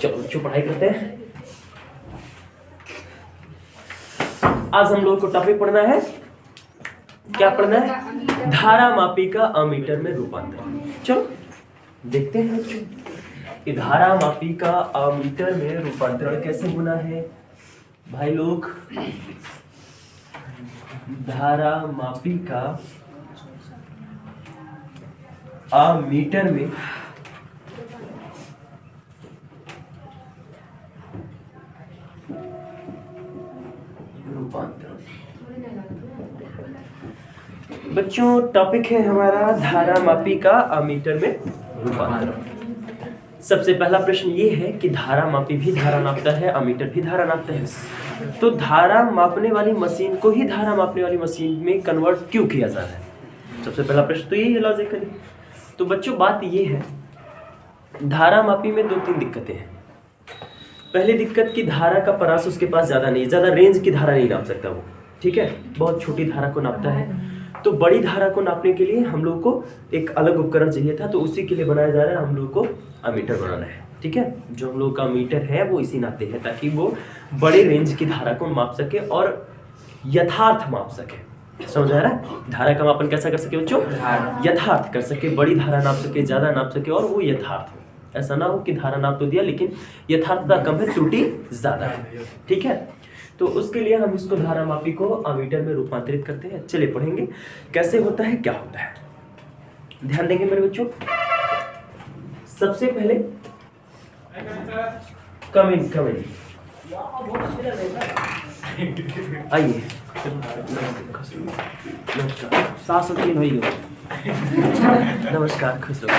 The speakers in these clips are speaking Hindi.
चलो बच्चों पढ़ाई करते हैं। आज हम लोग को टॉपिक पढ़ना है, क्या पढ़ना है? धारा मापी का अमीटर में रूपांतरण। चलो देखते हैं बच्चों कि धारा मापी का अमीटर में रूपांतरण कैसे होना है। भाई लोग, धारा मापी का अमीटर में रूपांतरण। बच्चों टॉपिक है हमारा धारा मापी का अमीटर में रूपांतरण। सबसे पहला प्रश्न ये है कि धारा मापी भी धारा नापता है, अमीटर भी धारा नापता है, तो धारा मापने वाली मशीन को ही धारा मापने वाली मशीन में कन्वर्ट क्यों किया जा रहा है? सबसे पहला प्रश्न तो यही है लॉजिकली। तो बच्चों बात ये है, धारा मापी में 2-3 दिक्कतें हैं। पहली दिक्कत की धारा का परास उसके पास ज़्यादा नहीं, ज़्यादा रेंज की धारा नहीं नाप सकता वो, ठीक है, बहुत छोटी धारा को नापता है। तो बड़ी धारा को नापने के लिए हम लोग को एक अलग उपकरण चाहिए था, तो उसी के लिए बनाया जा रहा है हम लोग को अमीटर बनाना है, ठीक है। जो हम लोग का अमीटर है वो इसी नाते है ताकि वो बड़े रेंज की धारा को माप सके और यथार्थ माप सके। समझ आ रहा है? धारा का मापन कैसा कर सके बच्चों? यथार्थ कर सके, बड़ी धारा नाप सके, ज़्यादा नाप सके और वो यथार्थ हो। ऐसा ना हो कि धारा नाप तो दिया लेकिन यथार्थता कम है, त्रुटि ज़्यादा है, ठीक है। तो उसके लिए हम इसको धारा मापी को अमीटर में रूपांतरित करते हैं। चलिए पढ़ेंगे कैसे होता है, क्या होता है, ध्यान देंगे मेरे बच्चों। सबसे पहले कम इन आइए, 703 हो नमस्कार, खुश रहो।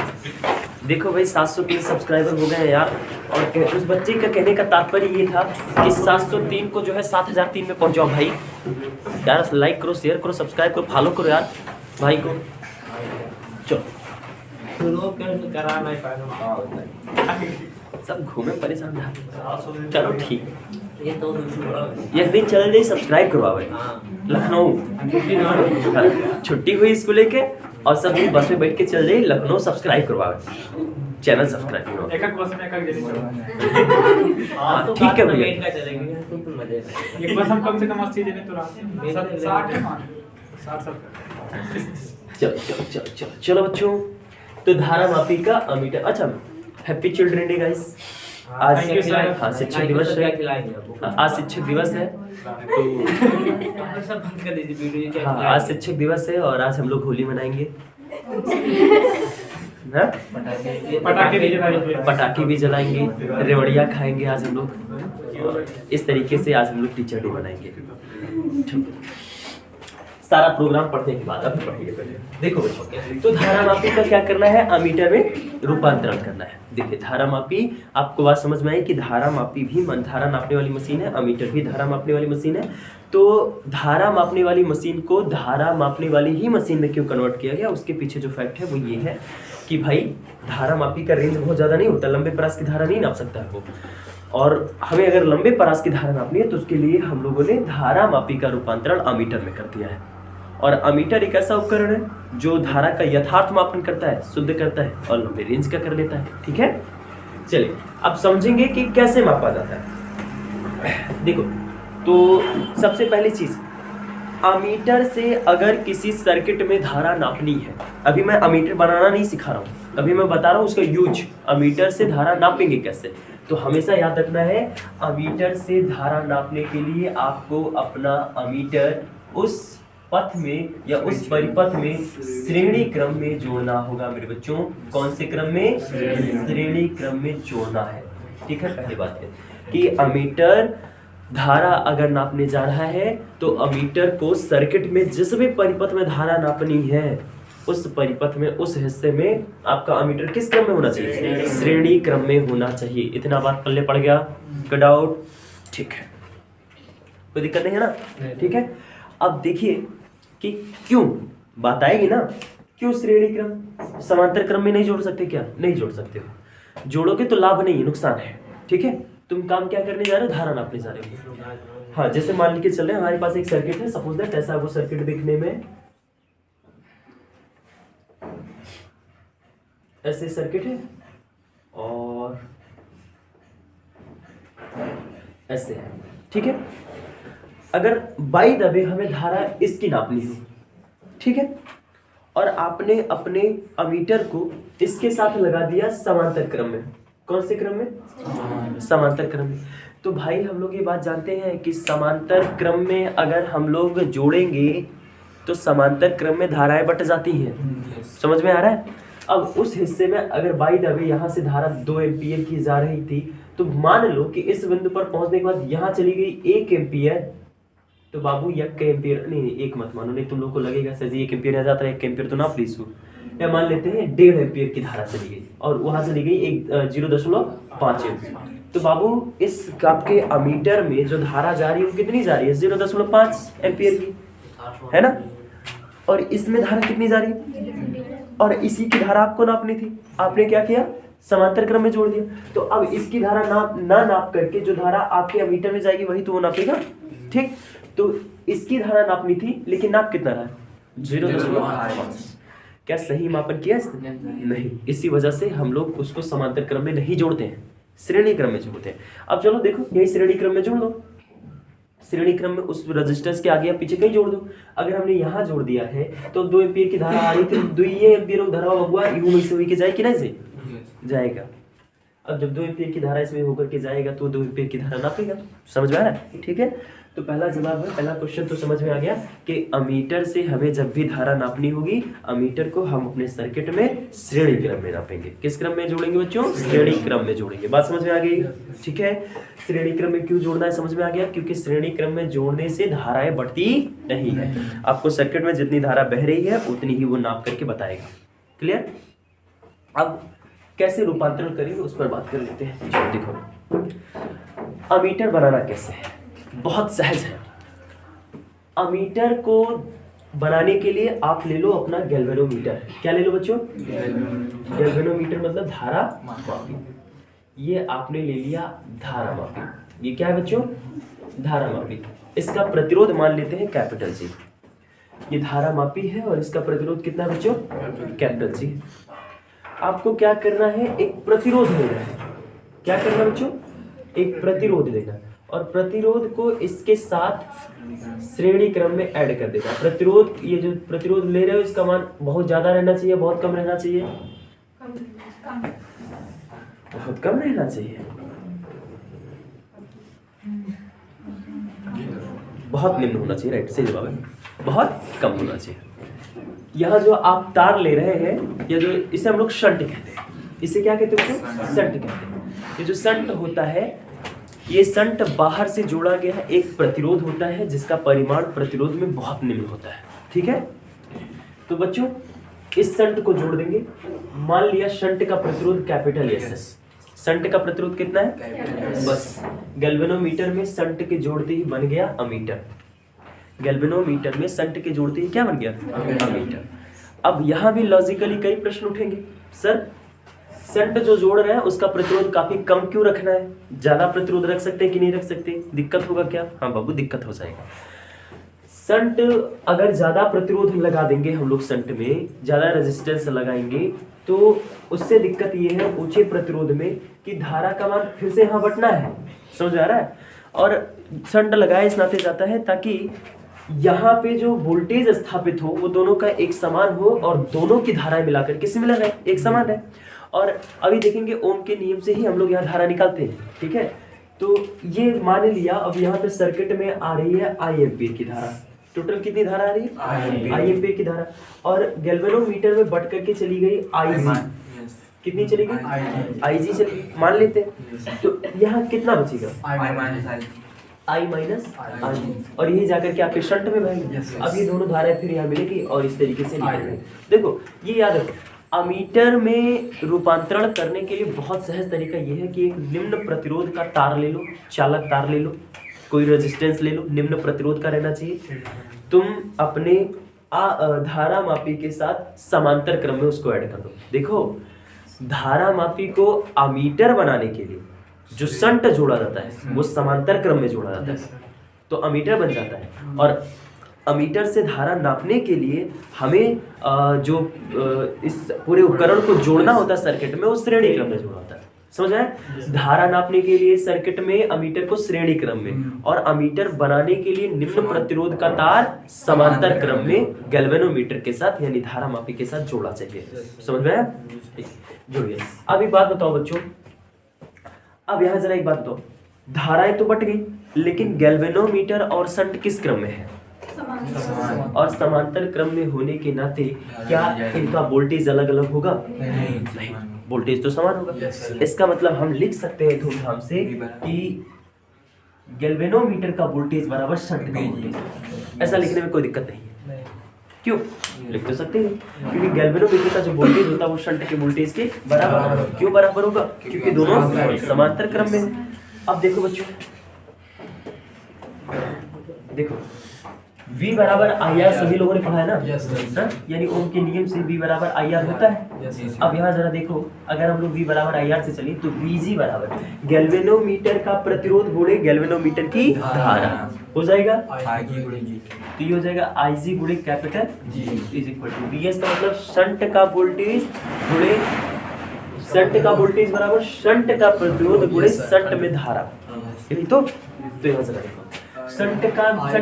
देखो भाई 703 सब्सक्राइबर हो गए हैं यार। और उस बच्चे का कहने का तात्पर्य ये था कि 703 को जो है 7003 में पहुंचाओ भाई। यार लाइक करो, शेयर करो, सब्सक्राइब करो, फॉलो करो यार भाई को। चलो सब घूमे परेशान था। चलो ठीक, एक दिन चल जाइए, सब्सक्राइब करवा भाई। लखनऊ छुट्टी हुई इसको लेके और सब बस में बैठ के चल जाइए लखनऊ, सब्सक्राइब करवा, चैनल सब्सक्राइब करो। ठीक है भैया, एक बस हम कम से कम 80 देने तो 60 चलो बच्चों, तो धारा मापी का अमीटर। अच्छा, हैप्पी चिल्ड्रन डे गाइस। आज हाँ शिक्षक दिवस है, आज शिक्षक दिवस है, तो हाँ आज शिक्षक दिवस है और आज हम लोग होली मनाएंगे। पटाखे भी जलाएंगे, रेवड़िया खाएंगे आज हम लोग। इस तरीके से आज हम लोग टीचर डे मनाएंगे। सारा प्रोग्राम पढ़ने के बाद अभी पढ़ेंगे पहले। देखो बच्चों, तो धारा मापी का क्या करना है? अमीटर में रूपांतरण करना है। देखिए धारा मापी, आपको बात समझ में आई कि धारा मापी भी धारा नापने वाली मशीन है, अमीटर भी धारा मापने वाली मशीन है। तो धारा मापने वाली मशीन को धारा मापने वाली ही मशीन में क्यों कन्वर्ट किया गया, उसके पीछे जो फैक्ट है वो ये है कि भाई धारा मापी का रेंज बहुत ज़्यादा नहीं होता, लंबे परास की धारा नहीं नाप सकता है वो। और हमें अगर लंबे परास की धारा नापनी है तो उसके लिए हम लोगों ने धारा मापी का रूपांतरण अमीटर में कर दिया है। और अमीटर एक ऐसा उपकरण है जो धारा का यथार्थ मापन करता है, शुद्ध करता है और लंबे रेंज का कर लेता है, ठीक है। चलिए अब समझेंगे कि कैसे मापा जाता है। देखो, तो सबसे पहली चीज, अमीटर से अगर किसी सर्किट में धारा नापनी है, अभी मैं अमीटर बनाना नहीं सिखा रहा हूँ, अभी मैं बता रहा हूँ उसका यूज, अमीटर से धारा नापेंगे कैसे। तो हमेशा याद रखना है, अमीटर से धारा नापने के लिए आपको अपना अमीटर उस पथ में या उस परिपथ में श्रेणी क्रम में जोड़ना होगा मेरे बच्चों। कौन से क्रम में? श्रेणी क्रम में जोड़ना है, ठीक है। पहली बात है कि अमीटर धारा अगर नापने जा रहा है तो अमीटर को सर्किट में जिस भी परिपथ में धारा नापनी है उस परिपथ में, उस हिस्से में आपका अमीटर किस क्रम में होना चाहिए? श्रेणी क्रम में होना चाहिए। इतना बात पल्ले पड़ गया? गुड आउट, ठीक है, कोई दिक्कत नहीं है ना, ठीक है। अब देखिए कि क्यों, बात आएगी ना, क्यों श्रेणी क्रम, समांतर क्रम में नहीं जोड़ सकते क्या? नहीं जोड़ सकते हो, जोड़ोगे तो लाभ नहीं है, नुकसान है, ठीक है। तुम काम क्या करने जा रहे हो? धारा नापने जा रहे हो। हाँ, जैसे मान के चल रहे हैं हमारे पास एक सर्किट है, सपोज दैट ऐसा वो सर्किट दिखने में ऐसे सर्किट है और ऐसे है, ठीक है। अगर बाय द वे हमें धारा इसकी नापनी हो, ठीक है, और आपने अपने अमीटर को इसके साथ लगा दिया समांतर क्रम में। कौन से क्रम में? समांतर क्रम में। तो भाई हम लोग ये बात जानते हैं कि समांतर क्रम में अगर हम लोग जोड़ेंगे तो समांतर क्रम में धाराएं बट जाती हैं। समझ में आ रहा है? अब उस हिस्से में अगर बाय द वे यहाँ से धारा 2 एम्पियर की जा रही थी, तो मान लो कि इस बिंदु पर पहुंचने के बाद यहाँ चली गई 1 एम्पियर, तो बाबू 1 एम्पियर नहीं, एक मत मानो, नहीं तुम लोग को लगेगा सर जी 1 एम्पियर आ जाता है, 1 एम्पियर तो ना प्लीज हो, या मान लेते हैं 1.5 एम्पियर की धारा चली गई और वहां चली गई 0.5 एम्पियर। तो बाबू इस आपके अमीटर में जो धारा जा रही है वो कितनी जा रही है? 0.5 एम्पियर की, है ना। और इसमें धारा कितनी जा रही है? और इसी की धारा आपको नापनी थी, आपने क्या किया? समांतर क्रम में जोड़ दिया। तो अब इसकी धारा नाप करके जो धारा आपके अमीटर में जाएगी वही तो वो नापेगा, ठीक। तो इसकी धारा नापनी थी, लेकिन नाप कितना रहा? 0.5। क्या सही मापन किया इसने? नहीं। इसी वजह से हम लोग उसको समांतर क्रम में नहीं जोड़ते हैं, श्रेणी क्रम में जोड़ते हैं। अब चलो देखो, यही श्रेणी क्रम में जोड़ दो, श्रेणी क्रम में उस रेजिस्टेंस के आगे या पीछे कहीं जोड़ दो। अगर हमने यहाँ जोड़ दिया है तो 2 एम्पियर की धारा आ रही थी, 2 एम्पियर धारा हुआ यू में से होके जाए कि नहीं से जाएगा। अब जब 2 एम्पियर की धारा इसमें होकर के जाएगा तो 2 एम्पियर की धारा नापेगा। समझ में आ रहा है? ठीक है। तो पहला जवाब है, पहला क्वेश्चन तो समझ में आ गया कि अमीटर से हमें जब भी धारा नापनी होगी, अमीटर को हम अपने सर्किट में श्रेणी क्रम में नापेंगे। किस क्रम में जोड़ेंगे बच्चों? श्रेणी क्रम में जोड़ेंगे। बात समझ में आ गई? ठीक है। श्रेणी क्रम में क्यों जोड़ना है समझ में आ गया? क्योंकि श्रेणी क्रम में जोड़ने से धाराएं बढ़ती नहीं है। आपको सर्किट में जितनी धारा बह रही है उतनी ही वो नाप करके बताएगा। क्लियर? अब कैसे रूपांतरण करेंगे उस पर बात कर लेते हैं। चलो देखो, अमीटर बनाना कैसे है, बहुत सहज है। अमीटर को बनाने के लिए आप ले लो अपना गैल्वेनोमीटर। क्या ले लो बच्चों? गैल्वेनोमीटर मतलब धारा मापी। ये आपने ले लिया धारा मापी। ये क्या है बच्चों? धारा मापी। इसका प्रतिरोध मान लेते हैं कैपिटल जी। ये धारा मापी है और इसका प्रतिरोध कितना है बच्चों? Capital G. आपको क्या करना है? एक प्रतिरोध लेना है। क्या करना बच्चों? एक प्रतिरोध लेना, और प्रतिरोध को इसके साथ श्रेणी क्रम में ऐड कर देना। प्रतिरोध, ये जो प्रतिरोध ले रहे हो इसका मान बहुत ज्यादा रहना चाहिए, बहुत कम रहना चाहिए? बहुत कम रहना चाहिए। बहुत निम्न होना चाहिए। राइट, सही जवाब है। बहुत कम होना चाहिए। यहाँ जो आप तार ले रहे हैं, या जो इसे हम लोग शंट कहते हैं, इसे क्या कहते हैं? शंट कहते हैं। ये जो शंट होता है, ये शंट बाहर से जोड़ा गया एक प्रतिरोध होता है जिसका परिमाण प्रतिरोध में बहुत निम्न होता है। ठीक है। तो बच्चों इस शंट को जोड़ देंगे। मान लिया शंट का प्रतिरोध कैपिटल एस। शंट का प्रतिरोध कितना है? बस गैल्वेनोमीटर में शंट के जोड़ते ही बन गया अमीटर। गैल्वेनोमीटर में शंट के जोड़ते ही क्या बन गया? अमीटर। अब यहाँ भी लॉजिकली कई प्रश्न उठेंगे, सर शंट जो जोड़ रहे हैं उसका प्रतिरोध काफी कम क्यों रखना है? ज्यादा प्रतिरोध रख सकते हैं कि नहीं रख सकते? दिक्कत होगा क्या? हाँ बाबू दिक्कत हो जाएगा। शंट अगर ज्यादा प्रतिरोध लगा देंगे हम लोग, शंट में ज्यादा रेजिस्टेंस लगाएंगे, तो उससे दिक्कत ये है ऊंचे प्रतिरोध में कि धारा का मान फिर से यहाँ बटना है। समझ आ रहा है? और शंट लगाए इस नाते जाता है ताकि यहाँ पे जो वोल्टेज स्थापित हो वो दोनों का एक समान हो और दोनों की धाराएं मिलाकर किससे मिला है? एक समान है। और अभी देखेंगे ओम के नियम से ही हम लोग यहाँ धारा निकालते हैं। ठीक है। तो ये मान लिया, अब यहाँ पे सर्किट में आ रही है आई एम्पियर की धारा। टोटल कितनी धारा आ रही है? आई एम्पियर की धारा। और गैल्वेनोमीटर में बट करके चली गई आई जी। कितनी चली गई? आई जी चली गई, मान लेते हैं। तो यहाँ कितना बचेगा? आई माइनस आई, और यही जाकर के आपके शंट में बहेगी। अब ये दोनों धाराएं फिर यहाँ मिलेगी और इस तरीके से निकलेंगी। देखो ये याद रखो, अमीटर में रूपांतरण करने के लिए बहुत सहज तरीका ये है कि एक निम्न प्रतिरोध का तार ले लो, चालक तार ले लो, कोई रेजिस्टेंस ले लो, निम्न प्रतिरोध का रहना चाहिए। तुम अपने धारा मापी के साथ समांतर क्रम में उसको ऐड कर दो। देखो धारा मापी को अमीटर बनाने के लिए जो शंट जोड़ा जाता है वो समांतर क्रम में जोड़ा जाता है, तो अमीटर बन जाता है। और अमीटर से धारा नापने के लिए हमें जो इस पूरे उपकरण को जोड़ना होता है सर्किट में, वो श्रेणी क्रम में जोड़ा होता है। समझ आया? धारा नापने के लिए सर्किट में अमीटर को श्रेणी क्रम में और अमीटर बनाने के लिए निम्न प्रतिरोध का तार समांतर क्रम में गैल्वेनोमीटर के साथ यानी धारा मापी के साथ जोड़ा चाहिए। समझ में आया? जोड़िए। अब एक बात बताओ बच्चों, अब यहाँ जरा एक बात बताओ, धाराएं तो बट गई लेकिन गैल्वेनोमीटर और शंट किस क्रम में है? और समांतर क्रम में होने के नाते क्या इनका वोल्टेज अलग अलग होगा? नहीं, वोल्टेज तो समान होगा। इसका मतलब हम लिख सकते हैं धूमधाम से कि गैल्वेनोमीटर का वोल्टेज बराबर शंट का वोल्टेज। ऐसा लिखने में कोई दिक्कत नहीं है। क्यों? लिख तो सकते हैं क्योंकि गैल्वेनोमीटर का जो वोल्टेज होता है वो शंट के वोल्टेज के बराबर। क्यों बराबर होगा? क्योंकि दोनों समांतर क्रम में है। अब देखो बच्चों, देखो V बराबर IR सभी लोगों ने पढ़ा है ना? यानी ओम के नियम से V बराबर IR होता है। अब यहाँ जरा देखो, अगर हम लोग V बराबर IR से चलिए तो VG बराबर गैल्वेनोमीटर का प्रतिरोध गुणे गैल्वेनोमीटर की धारा हो जाएगा। तो ये हो जाएगा IG गुणे capital is equal to VS का मतलब शंट का वोल्टेज गुणे शंट का वोल्टेज बराबर शंट का प्रतिरोध गुणे शंट में धारा। यही तो यहाँ जरा देखो, शंट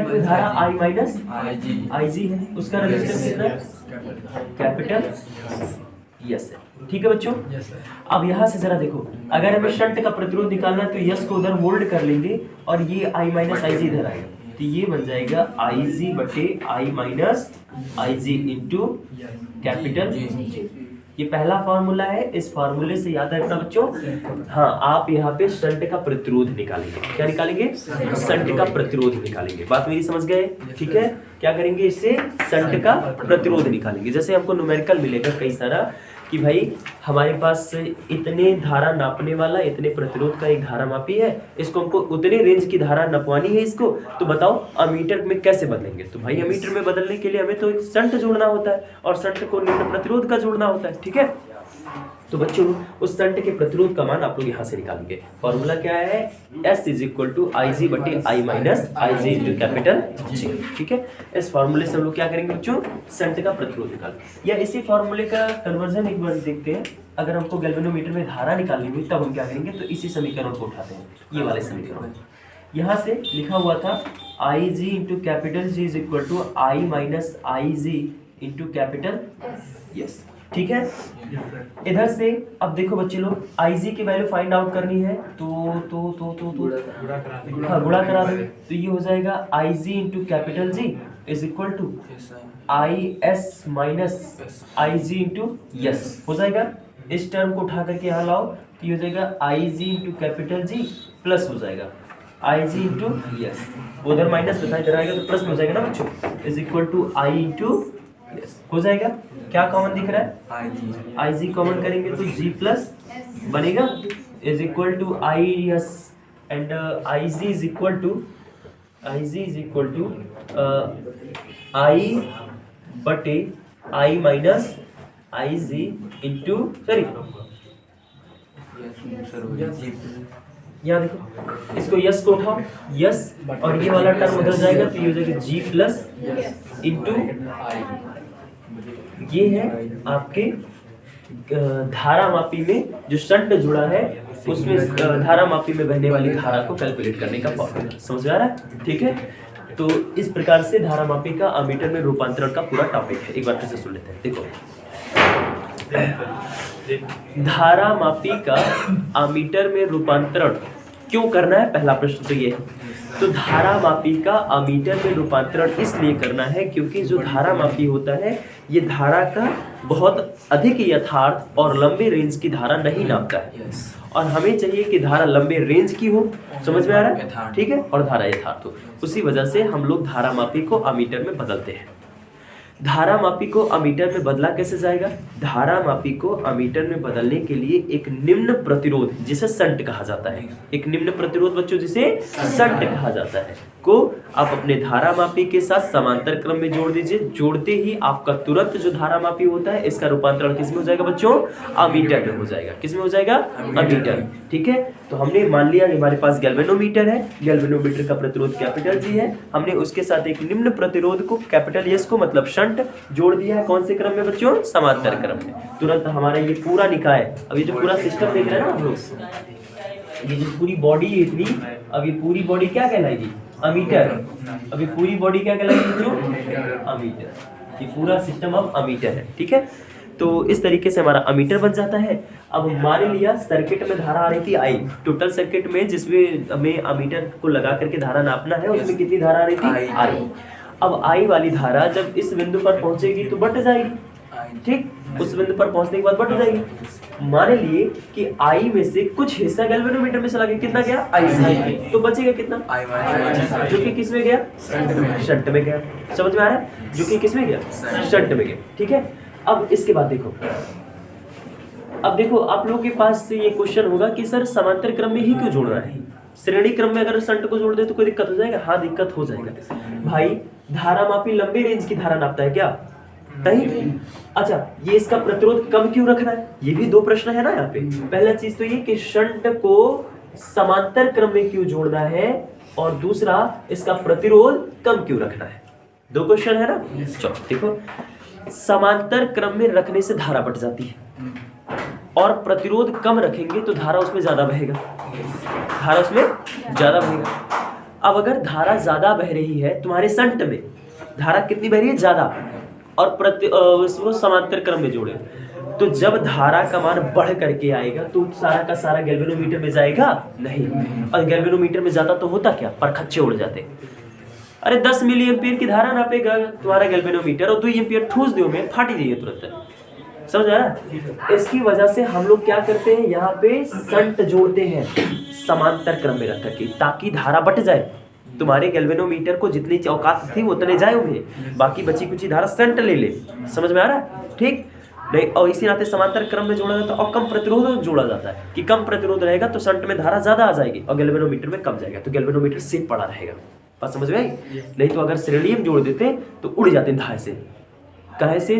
में धारा I माइनस IG है, उसका रेजिस्टेंस कितना है? कैपिटल यस है। ठीक है बच्चों? अब यहाँ से जरा देखो, अगर हमें शंट का प्रतिरोध निकालना है तो यस को उधर वोल्ड कर लेंगे और ये I माइनस IG इधर आएगा, तो ये बन जाएगा IG बटे I minus IG into capital. ये पहला फार्मूला है। इस फार्मूले से याद रखना बच्चों, हाँ आप यहाँ पे शंट का प्रतिरोध निकालेंगे। क्या निकालेंगे? शंट का प्रतिरोध निकालेंगे। बात मेरी समझ गए? ठीक है, क्या करेंगे? इससे शंट का प्रतिरोध निकालेंगे। जैसे हमको न्यूमेरिकल मिलेगा कई सारा कि भाई हमारे पास इतने धारा नापने वाला इतने प्रतिरोध का एक धारा मापी है, इसको हमको उतने रेंज की धारा नपवानी है इसको, तो बताओ अमीटर में कैसे बदलेंगे? तो भाई अमीटर में बदलने के लिए हमें तो एक शंट जोड़ना होता है और शंट को निम्न प्रतिरोध का जोड़ना होता है। ठीक है, तो बच्चों उस शंट के प्रतिरोध का मान आप लोग यहाँ से निकालेंगे। फॉर्मूला क्या है? S is equal to IG बटे I minus IG into capital G। ठीक है, इस फॉर्मूले से हम लोग क्या करेंगे बच्चों? शंट का प्रतिरोध निकालेंगे। या इसी फॉर्मूले का कन्वर्जन एक बार देखते हैं। अगर हमको गैल्वेनोमीटर में धारा निकालनी हुई तब हम क्या करेंगे? तो इसी समीकरण को उठाते हैं, ये वाले समीकरण। यहाँ से लिखा हुआ था IG into capital G is equal to I minus IG into capital S. ठीक है, इधर से अब देखो बच्चे लोग IG की वैल्यू फाइंड आउट करनी है तो गुणा करा दो, तो ये हो जाएगा IG into capital G is equal to IS minus IG into S हो जाएगा। इस टर्म को उठा करके यहाँ लाओ तो ये हो जाएगा IG into capital G plus हो जाएगा IG इंटू यस, उधर माइनस बताया इधर आएगा तो प्लस हो जाएगा ना बच्चों, is equal to I into S हो जाएगा। क्या कॉमन दिख रहा है? IG कॉमन करेंगे तो G प्लस बनेगा is equal to IS and IG is equal to I बटे I minus IG into sorry यहाँ देखो, इसको यस को उठाओ यस और ये वाला टर्म उधर जाएगा तो ये हो जाएगा G प्लस इंटू ये है आपके धारा मापी में जो शंट जुड़ा है उसमें धारा मापी में बहने वाली धारा को कैलकुलेट करने का फॉर्मूला। समझ आ रहा है? ठीक है, तो इस प्रकार से धारा मापी का अमीटर में रूपांतरण का पूरा टॉपिक है। एक बार फिर से सुन लेते हैं। देखो, धारा मापी का अमीटर में रूपांतरण क्यों करना है? पहला प्रश्न तो ये है। तो धारा मापी का अमीटर में रूपांतरण इसलिए करना है क्योंकि जो धारा मापी होता है ये धारा का बहुत अधिक यथार्थ और लंबे रेंज की धारा नहीं नापता है और हमें चाहिए कि धारा लंबे रेंज की हो। समझ में आ रहा है? ठीक है, और धारा यथार्थ हो। उसी वजह से हम लोग धारा मापी को अमीटर में बदलते हैं। धारा मापी को अमीटर में बदला कैसे जाएगा? धारा मापी को अमीटर में बदलने के लिए एक निम्न प्रतिरोध जिसे शंट कहा जाता है, एक निम्न प्रतिरोध बच्चों जिसे शंट कहा जाता है को आप अपने धारा मापी के साथ समांतर क्रम में जोड़ दीजिए। जोड़ते ही आपका तुरंत जो धारा मापी होता है इसका रूपांतरण किस में हो जाएगा बच्चों? अमीटर में हो जाएगा। किस में हो जाएगा? अमीटर। ठीक है, तो हमने मान लिया कि हमारे पास गैल्वेनोमीटर है, गैल्वेनोमीटर का प्रतिरोध कैपिटल जी है, हमने उसके साथ एक निम्न प्रतिरोध को कैपिटल एस को मतलब शंट जोड़ दिया है। कौन से क्रम में बच्चों? समांतर क्रम में। तुरंत हमारा ये पूरा निकाय, अब ये जो पूरा सिस्टम देख रहे हैं ना हम लोग, ये जो पूरी बॉडी है इतनी, अब ये पूरी बॉडी क्या कहलाएगी? अमीटर। अब ये पूरी बॉडी क्या कहलाएगी बच्चों? अमीटर। ये पूरा सिस्टम अब अमीटर है, ठीक है। तो इस तरीके से हमारा अमीटर बन जाता है। अब हमारे लिया सर्किट में धारा आ रही थी आई, टोटल सर्किट में जिसमें हमें अमीटर को लगा करके धारा नापना है, उसमें कितनी धारा आ रही थी? आई। अब आई वाली धारा जब इस बिंदु पर पहुंचेगी तो बढ़ जाएगी, ठीक, उस बिंदु पर पहुंचने के बाद बढ़ जाएगी। मान लिए कि आई में से कुछ हिस्सा गैल्वेनोमीटर में चला गया, कितना गया? आई से, तो बचेगा कितना? आई, जो कि किस में गया? शंट में गया। समझ में आ रहा है? जो कि किस में गया? शंट में गया, ठीक है। अब इसके बाद देखो, अब देखो आप लोगों के पास से ये क्वेश्चन होगा कि सर समांतर क्रम में ही क्यों जोड़ रहा है? श्रेणी क्रम में अगर शंट को जोड़ दे तो कोई दिक्कत हो जाएगा? हाँ, दिक्कत हो जाएगा भाई। धारा मापी लंबे रेंज की धारा नापता है क्या? नहीं। अच्छा, ये इसका प्रतिरोध कम क्यों रखना है? ये भी दो प्रश्न है ना यहाँ पे। पहला चीज तो ये कि शंट को समांतर क्रम में क्यों जोड़ना है, और दूसरा इसका प्रतिरोध कम क्यों रखना है। दो क्वेश्चन है ना। चलो देखो, समांतर क्रम में रखने से धारा बढ़ जाती है, और प्रतिरोध कम रखेंगे तो धारा उसमें ज्यादा बहेगा, धारा उसमें ज्यादा बहेगा। अब अगर धारा ज्यादा बह रही है तुम्हारे शंट में, धारा कितनी बह रही है? ज्यादा, और उसको समांतर क्रम में जोड़े, तो जब धारा का मान बढ़ करके आएगा तो सारा का सारा गैल्वेनोमीटर में जाएगा नहीं, और गैल्वेनोमीटर में जाता तो होता क्या? परखच्चे उड़ जाते। अरे 10 मिली एम्पियर की धारा नापेगा तुम्हारा गैल्वेनोमीटर, और 2 एम्पियर ठूस दो में फाटी जाइए तुरंत। समझ आ रहा? इसकी वजह से हम लोग क्या करते हैं, यहाँ पे शंट जोड़ते हैं समांतर क्रम में रख करके, ताकि धारा बट जाए। तुम्हारे गैल्वेनोमीटर को जितनी औकात थी उतने जाए उन्हें, बाकी बची कुछ धारा शंट ले ले। समझ में आ रहा है? ठीक नहीं। और इसी नाते समांतर क्रम में जोड़ा जाता है, और कम प्रतिरोध जोड़ा जाता है कि कम प्रतिरोध रहेगा तो शंट में धारा ज्यादा आ जाएगी और गैल्वेनोमीटर में कम जाएगा, तो गैल्वेनोमीटर सेफ पड़ा रहेगा। बात समझ में आई? नहीं तो अगर श्रेणी में जोड़ देते तो उड़ जाते धारा से। कहे से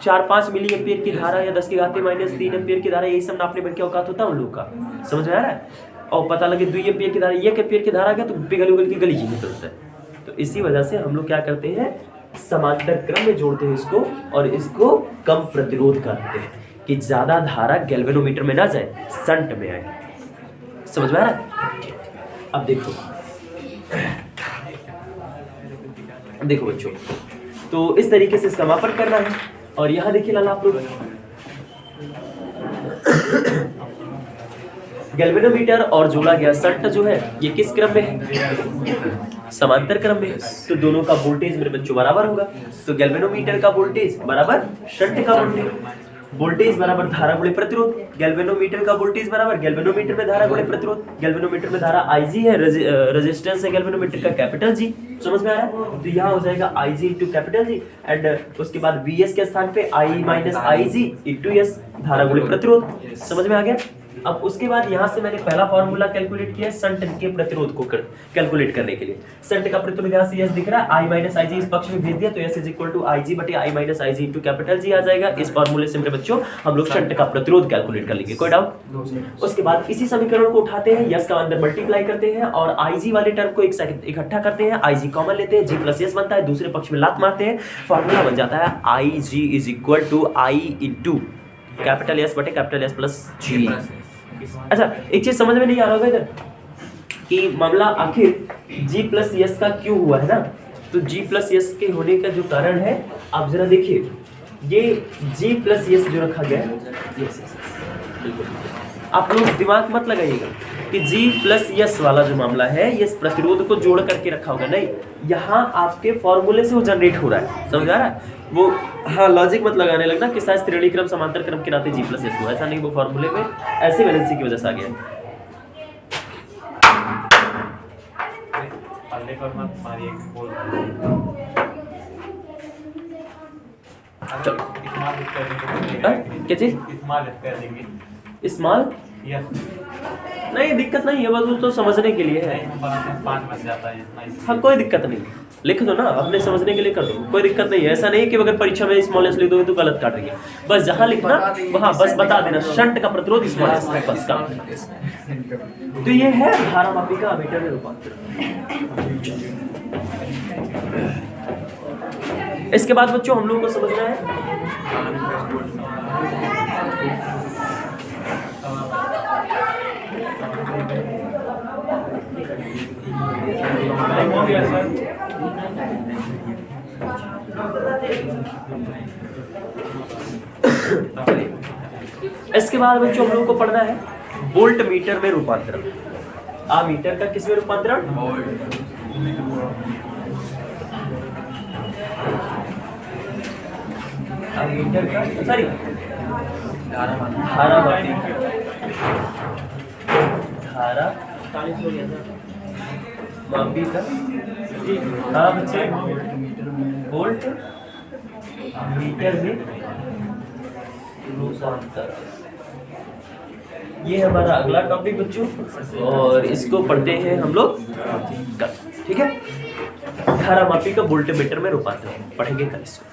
4-5 मिली एम्पियर की धारा या 10⁻³ एम्पियर की धारा, यही सब नापने में क्या औकात होता है उन लोग का। समझ में आ रहा है? और पता लगे 2 एम्पियर की धारा 1 एम्पियर की धारा आ गया तो पिघल उगल की गली जी निकलता है। तो इसी वजह से हम लोग क्या करते हैं, समांतर क्रम में जोड़ते हैं इसको, और इसको कम प्रतिरोध करते हैं कि ज्यादा धारा गैल्वेनोमीटर में ना जाए, शंट में आए। समझ में आ रहा है? अब देखो देखो बच्चों, तो इस तरीके से इसका मापन करना है। और यहाँ देखिए लाला आप लोग, गैल्वेनोमीटर और जोड़ा गया शंट जो है ये किस क्रम में है? समांतर क्रम में। तो दोनों का वोल्टेज मेरे बच्चों बराबर होगा। तो गैल्वेनोमीटर का वोल्टेज बराबर शंट का वोल्टेज, वोल्टेज बराबर धारा गुणे प्रतिरोध। गैल्वेनोमीटर का वोल्टेज बराबर गैल्वेनोमीटर में धारा गुणे प्रतिरोध। गैल्वेनोमीटर में धारा IG है, रेजिस्टेंस है गैल्वेनोमीटर का कैपिटल G। समझ में आ रहा है? तो यहाँ हो जाएगा IG into capital G, and उसके बाद VS के स्थान पे I minus IG into S, धारा गुणे प्रतिरोध। समझ में आ गया? अब उसके बाद यहाँ से मैंने पहला फॉर्मूला कैलकुलेट किया शंट के प्रतिरोध को कैलकुलेट करने के लिए। शंट का प्रतिरोध यहाँ से S दिख रहा है, I माइनस IG इस पक्ष में भेज दिया तो S is equal to IG बटे I minus IG into capital G आ जाएगा। इस फॉर्मूले से मेरे बच्चों हम लोग शंट का प्रतिरोध कैलकुलेट कर लेंगे। कोई डाउट? उसके बाद इसी समीकरण को उठाते हैं, यस का अंदर मल्टीप्लाई करते हैं और IG वाले टर्म को एक सेकंड इकट्ठा करते हैं, IG कॉमन लेते हैं, G प्लस S बनता है, दूसरे पक्ष में लात मारते हैं, फॉर्मूला बन जाता है IG is equal to I into capital S बटे कैपिटल S प्लस G। अच्छा, एक चीज समझ में नहीं आ रहा होगा इधर कि मामला आखिर G प्लस S का क्यों हुआ है ना। तो G प्लस S के होने का जो कारण है आप जरा देखिए, ये G प्लस S जो रखा गया है, बिल्कुल आप लोग दिमाग मत लगाइएगा कि G प्लस S वाला जो मामला है ये प्रतिरोध को जोड़ करके रखा होगा, नहीं, यहाँ आपके फॉर्मूले से वो जनरेट हो रहा है। समझ आ रहा है? वो हाँ, लॉजिक मत लगाने लगना कि शायद श्रेणी क्रम समांतर क्रम के नाते G प्लस S हुआ, ऐसा नहीं, वो फॉर्मूले में ऐसे वैलेंसी की वजह से आ गया। चलो क्या चीज स्मॉल नहीं, दिक्कत नहीं है, बस तो समझने के लिए है। हाँ, कोई दिक्कत नहीं। लिख दो ना, अपने समझने के लिए कर दो, कोई दिक्कत नहीं है। ऐसा नहीं कि अगर परीक्षा में स्मॉल एस लिख दोगे तो गलत काट देंगे। बस जहां लिखना वहां बस बता देना शंट का प्रतिरोध स्मॉल एस, बस का। तो ये है धारामापी का अमीटर में रूपांतरण। इसके बाद बच्चों हम लोगों को समझना है हो गया सर। इसके बाद बच्चों हम लोगों को पढ़ना है वोल्ट मीटर में रूपांतरण। मीटर का किस में रूपांतरण? मीटर का सॉरी धारामापी मापी का बच्चे वोल्ट मीटर में रूपांतरण। ये हमारा अगला टॉपिक बच्चों, और इसको पढ़ते हैं हम लोग कल, ठीक है। धारामापी का वोल्ट मीटर में रूपांतरण पढ़ेंगे कल इसको।